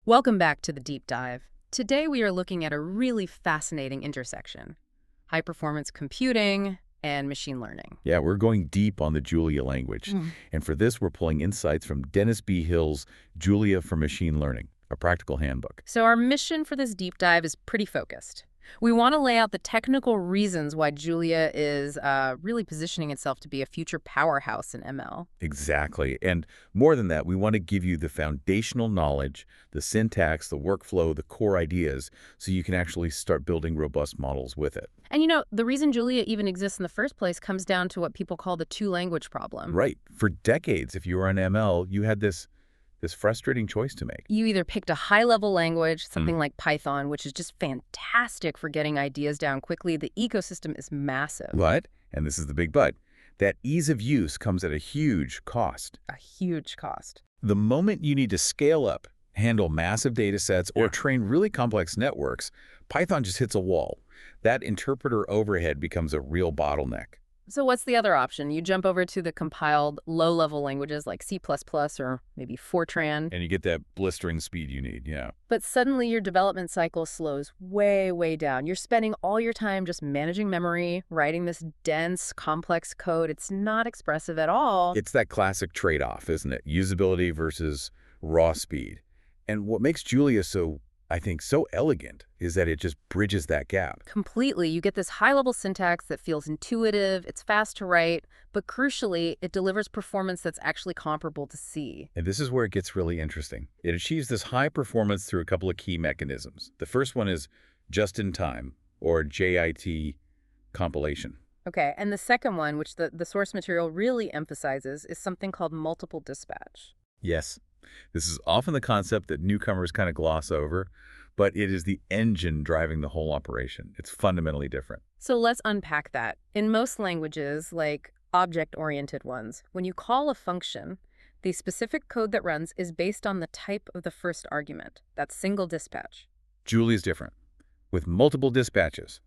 Welcome back to the deep dive. Today we are looking at a really fascinating intersection: high-performance computing and machine learning. Yeah, we're going deep on the Julia language. And for this, we're pulling insights from Dennis B. Hill's Julia for Machine Learning, a practical handbook. So our mission for this deep dive is pretty focused. We want to lay out the technical reasons why Julia is really positioning itself to be a future powerhouse in ML. Exactly. And more than that, we want to give you the foundational knowledge, the syntax, the workflow, the core ideas, so you can actually start building robust models with it. And the reason Julia even exists in the first place comes down to what people call the two-language problem. Right. For decades, if you were in ML, you had this frustrating choice to make. You either picked a high-level language, something like Python, which is just fantastic for getting ideas down quickly. The ecosystem is massive. But, and this is the big but, that ease of use comes at a huge cost. A huge cost. The moment you need to scale up, handle massive data sets, or train really complex networks, Python just hits a wall. That interpreter overhead becomes a real bottleneck. So what's the other option? You jump over to the compiled low-level languages like C++ or maybe Fortran. And you get that blistering speed you need, yeah. But suddenly your development cycle slows way, way down. You're spending all your time just managing memory, writing this dense, complex code. It's not expressive at all. It's that classic trade-off, isn't it? Usability versus raw speed. And what makes Julia so elegant is that it just bridges that gap. Completely. You get this high-level syntax that feels intuitive, it's fast to write, but crucially, it delivers performance that's actually comparable to C. And this is where it gets really interesting. It achieves this high performance through a couple of key mechanisms. The first one is just-in-time, or JIT compilation. Okay, and the second one, which the source material really emphasizes, is something called multiple dispatch. Yes. This is often the concept that newcomers kind of gloss over, but it is the engine driving the whole operation. It's fundamentally different. So let's unpack that. In most languages, like object-oriented ones, when you call a function, the specific code that runs is based on the type of the first argument, that single dispatch. Julia is different. With multiple dispatches,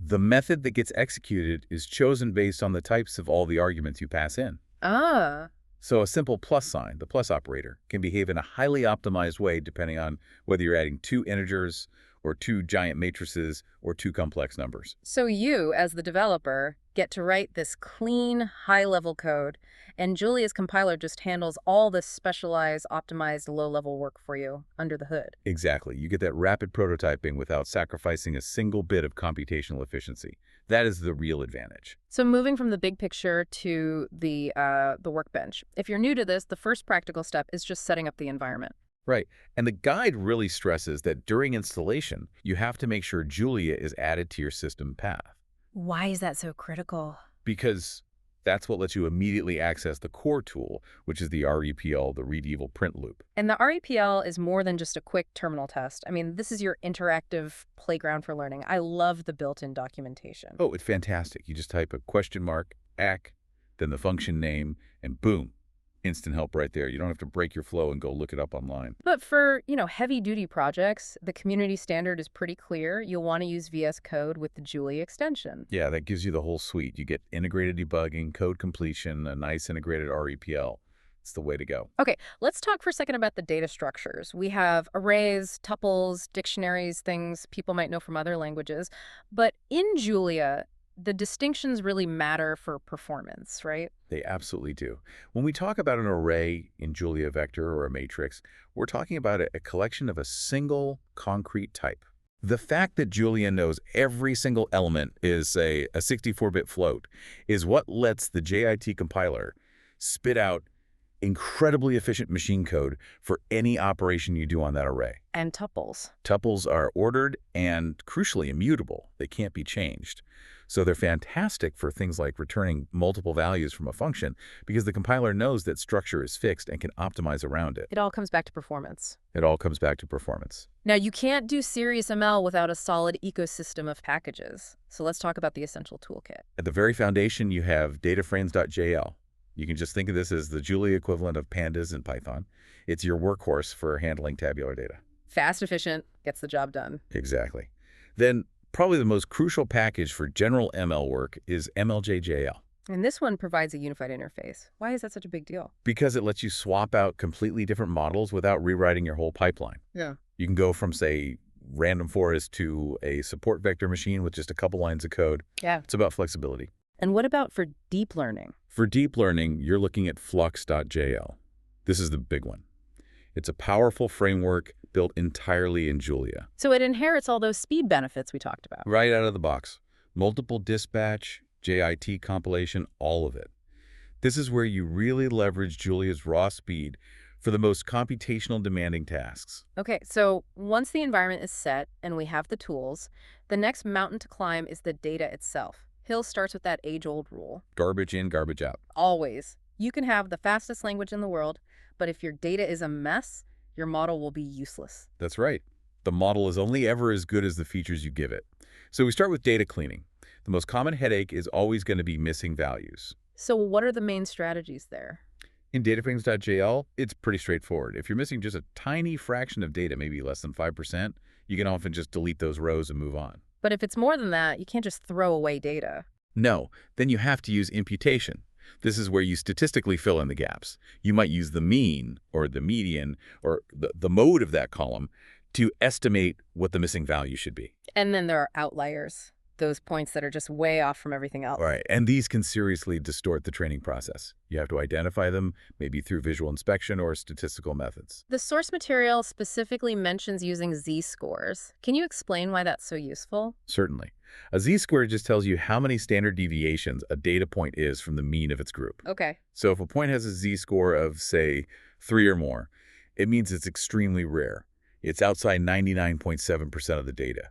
the method that gets executed is chosen based on the types of all the arguments you pass in. Ah. So a simple plus sign, the plus operator, can behave in a highly optimized way depending on whether you're adding two integers or two giant matrices or two complex numbers. So you, as the developer, get to write this clean, high-level code, and Julia's compiler just handles all this specialized, optimized, low-level work for you under the hood. Exactly. You get that rapid prototyping without sacrificing a single bit of computational efficiency. That is the real advantage. So moving from the big picture to the workbench. If you're new to this, the first practical step is just setting up the environment. Right. And the guide really stresses that during installation, you have to make sure Julia is added to your system path. Why is that so critical? Because that's what lets you immediately access the core tool, which is the REPL, the read evil print loop. And the REPL is more than just a quick terminal test. I mean, this is your interactive playground for learning. I love the built-in documentation. Oh, it's fantastic. You just type a question mark, ACK, then the function name, and boom. Instant help right there. You don't have to break your flow and go look it up online. But for, heavy-duty projects, the community standard is pretty clear. You'll want to use VS Code with the Julia extension. Yeah, that gives you the whole suite. You get integrated debugging, code completion, a nice integrated REPL. It's the way to go. Okay, let's talk for a second about the data structures. We have arrays, tuples, dictionaries, things people might know from other languages. But in Julia, the distinctions really matter for performance, right? They absolutely do. When we talk about an array in Julia Vector or a matrix, we're talking about a collection of a single concrete type. The fact that Julia knows every single element is, say, a 64-bit float is what lets the JIT compiler spit out incredibly efficient machine code for any operation you do on that array. And tuples. Tuples are ordered and, crucially, immutable. They can't be changed. So they're fantastic for things like returning multiple values from a function because the compiler knows that structure is fixed and can optimize around it. It all comes back to performance. It all comes back to performance. Now, you can't do serious ML without a solid ecosystem of packages. So let's talk about the essential toolkit. At the very foundation, you have dataframes.jl. You can just think of this as the Julia equivalent of pandas in Python. It's your workhorse for handling tabular data. Fast, efficient, gets the job done. Exactly. Then probably the most crucial package for general ML work is MLJ.jl. And this one provides a unified interface. Why is that such a big deal? because it lets you swap out completely different models without rewriting your whole pipeline. Yeah. You can go from, say, random forest to a support vector machine with just a couple lines of code. Yeah. It's about flexibility. And what about for deep learning? For deep learning, you're looking at Flux.jl. This is the big one. It's a powerful framework built entirely in Julia. So it inherits all those speed benefits we talked about. Right out of the box. Multiple dispatch, JIT compilation, all of it. This is where you really leverage Julia's raw speed for the most computational demanding tasks. Okay, so once the environment is set and we have the tools, the next mountain to climb is the data itself. Hill starts with that age-old rule. Garbage in, garbage out. Always. You can have the fastest language in the world, but if your data is a mess, your model will be useless. That's right. The model is only ever as good as the features you give it. So we start with data cleaning. The most common headache is always going to be missing values. So what are the main strategies there? In dataframes.jl, it's pretty straightforward. If you're missing just a tiny fraction of data, maybe less than 5%, you can often just delete those rows and move on. But if it's more than that, you can't just throw away data. No, then you have to use imputation. This is where you statistically fill in the gaps. You might use the mean or the median or the mode of that column to estimate what the missing value should be. And then there are outliers, those points that are just way off from everything else. All right, and these can seriously distort the training process. You have to identify them, maybe through visual inspection or statistical methods. The source material specifically mentions using z-scores. Can you explain why that's so useful? Certainly. A z-square just tells you how many standard deviations a data point is from the mean of its group. Okay. So if a point has a z-score of, say, 3 or more, it means it's extremely rare. It's outside 99.7% of the data.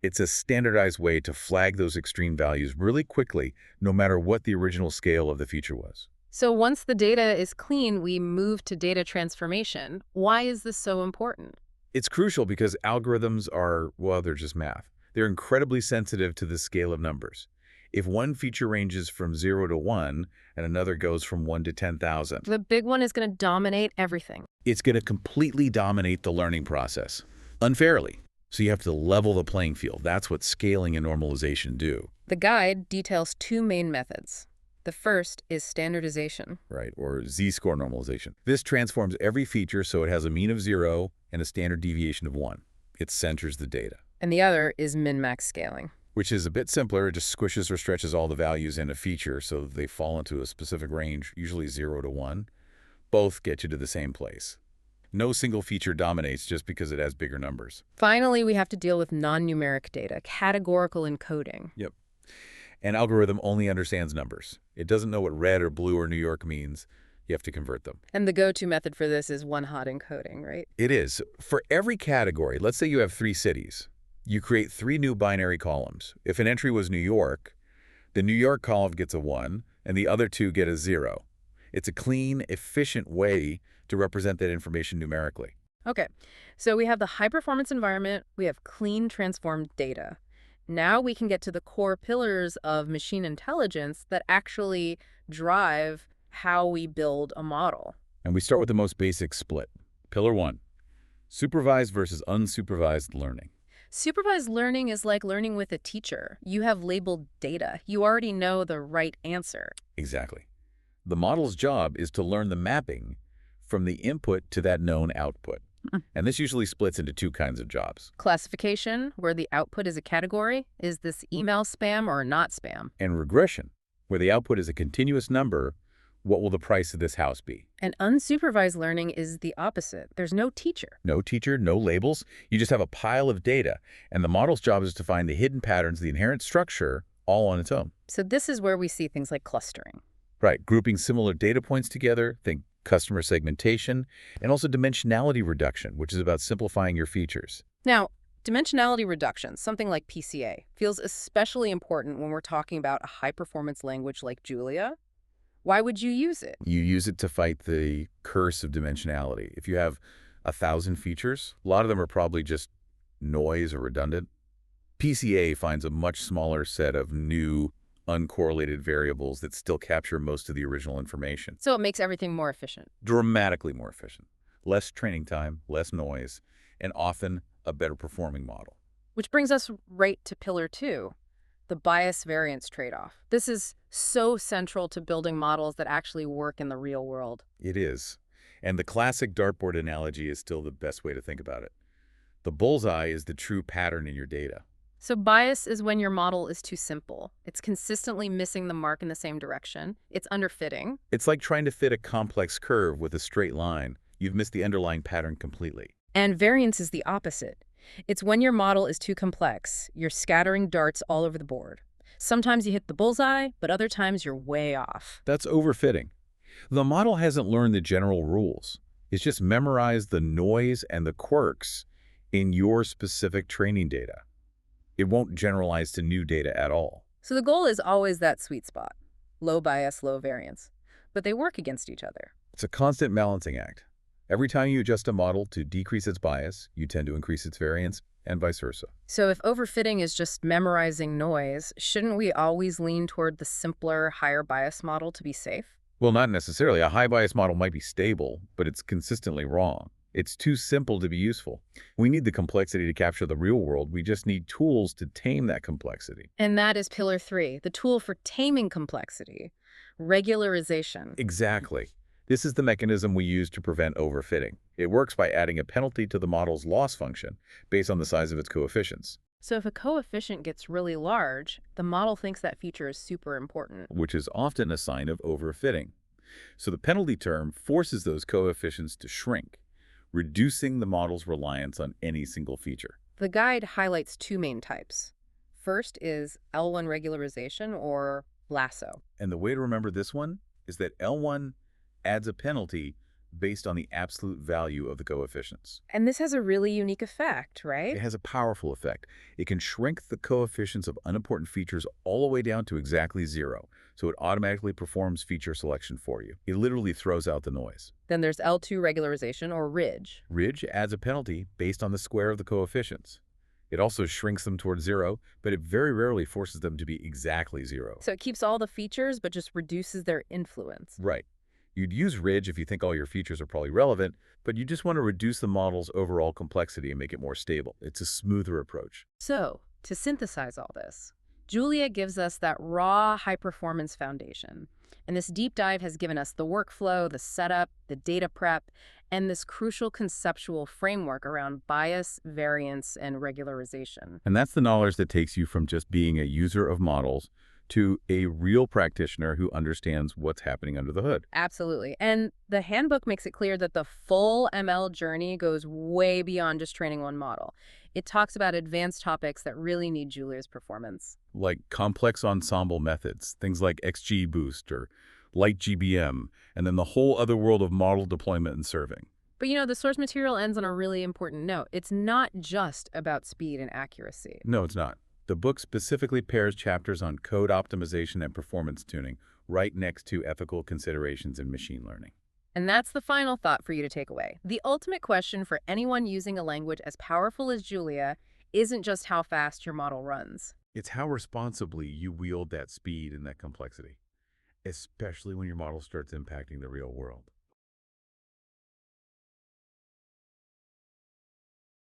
It's a standardized way to flag those extreme values really quickly, no matter what the original scale of the feature was. So once the data is clean, we move to data transformation. Why is this so important? It's crucial because algorithms are, well, they're just math. They're incredibly sensitive to the scale of numbers. If one feature ranges from 0 to 1 and another goes from 1 to 10,000, The big one is going to dominate everything. it's going to completely dominate the learning process, unfairly. So you have to level the playing field. That's what scaling and normalization do. The guide details two main methods. The first is standardization. Right, or z-score normalization. This transforms every feature so it has a mean of 0 and a standard deviation of 1. It centers the data. And the other is min-max scaling. Which is a bit simpler. It just squishes or stretches all the values in a feature so they fall into a specific range, usually 0 to 1. Both get you to the same place. No single feature dominates just because it has bigger numbers. Finally, we have to deal with non-numeric data, categorical encoding. Yep. An algorithm only understands numbers. It doesn't know what red or blue or New York means. You have to convert them. And the go-to method for this is one-hot encoding, right? It is. For every category, let's say you have 3 cities. You create 3 new binary columns. If an entry was New York, the New York column gets a 1, and the other 2 get a 0. It's a clean, efficient way to represent that information numerically. Okay, so we have the high-performance environment, we have clean, transformed data. Now we can get to the core pillars of machine intelligence that actually drive how we build a model. And we start with the most basic split. Pillar 1, supervised versus unsupervised learning. Supervised learning is like learning with a teacher. You have labeled data. You already know the right answer. Exactly. The model's job is to learn the mapping from the input to that known output. And this usually splits into 2 kinds of jobs. Classification, where the output is a category. Is this email spam or not spam? And regression, where the output is a continuous number. What will the price of this house be? And unsupervised learning is the opposite. There's no teacher. No teacher, no labels. You just have a pile of data. And the model's job is to find the hidden patterns, the inherent structure, all on its own. So this is where we see things like clustering. Right, grouping similar data points together, think customer segmentation, and also dimensionality reduction, which is about simplifying your features. Now, dimensionality reduction, something like PCA, feels especially important when we're talking about a high-performance language like Julia. Why would you use it? You use it to fight the curse of dimensionality. If you have 1,000 features, a lot of them are probably just noise or redundant. PCA finds a much smaller set of new, uncorrelated variables that still capture most of the original information. So it makes everything more efficient. Dramatically more efficient. Less training time, less noise, and often a better performing model. Which brings us right to pillar 2, the bias variance trade-off. This is So central to building models that actually work in the real world. It is. And the classic dartboard analogy is still the best way to think about it. The bullseye is the true pattern in your data. So bias is when your model is too simple. It's consistently missing the mark in the same direction. It's underfitting. It's like trying to fit a complex curve with a straight line. You've missed the underlying pattern completely. And variance is the opposite. It's when your model is too complex. You're scattering darts all over the board. Sometimes you hit the bullseye, but other times you're way off. That's overfitting. The model hasn't learned the general rules. It's just memorized the noise and the quirks in your specific training data. It won't generalize to new data at all. So the goal is always that sweet spot. Low bias, low variance. But they work against each other. It's a constant balancing act. Every time you adjust a model to decrease its bias, you tend to increase its variance, and vice versa. So if overfitting is just memorizing noise, shouldn't we always lean toward the simpler, higher bias model to be safe? Well, not necessarily. A high bias model might be stable, but it's consistently wrong. It's too simple to be useful. We need the complexity to capture the real world. We just need tools to tame that complexity. And that is pillar 3, the tool for taming complexity, regularization. Exactly. This is the mechanism we use to prevent overfitting. It works by adding a penalty to the model's loss function based on the size of its coefficients, So if a coefficient gets really large, the model thinks that feature is super important. which is often a sign of overfitting. So the penalty term forces those coefficients to shrink, reducing the model's reliance on any single feature. The guide highlights 2 main types. First is L1 regularization, or lasso. And the way to remember this one is that L1 adds a penalty based on the absolute value of the coefficients. And this has a really unique effect, It right? has a powerful effect. It can shrink the coefficients of unimportant features all the way down to exactly 0, so it automatically performs feature selection for you. It literally throws out the noise. Then there's L2 regularization, or ridge. Ridge adds a penalty based on the square of the coefficients. It also shrinks them towards 0, but it very rarely forces them to be exactly 0. So it keeps all the features, but just reduces their influence. Right. You'd use ridge if you think all your features are probably relevant, but you just want to reduce the model's overall complexity and make it more stable. It's a smoother approach. So, to synthesize all this, Julia gives us that raw, high-performance foundation. And this deep dive has given us the workflow, the setup, the data prep, and this crucial conceptual framework around bias, variance, and regularization. And that's the knowledge that takes you from just being a user of models to a real practitioner who understands what's happening under the hood. Absolutely. And the handbook makes it clear that the full ML journey goes way beyond just training one model. It talks about advanced topics that really need Julia's performance. Like complex ensemble methods, things like XGBoost or LightGBM, and then the whole other world of model deployment and serving. But the source material ends on a really important note. It's not just about speed and accuracy. No, it's not. The book specifically pairs chapters on code optimization and performance tuning right next to ethical considerations in machine learning. And that's the final thought for you to take away. The ultimate question for anyone using a language as powerful as Julia isn't just how fast your model runs. It's how responsibly you wield that speed and that complexity, especially when your model starts impacting the real world.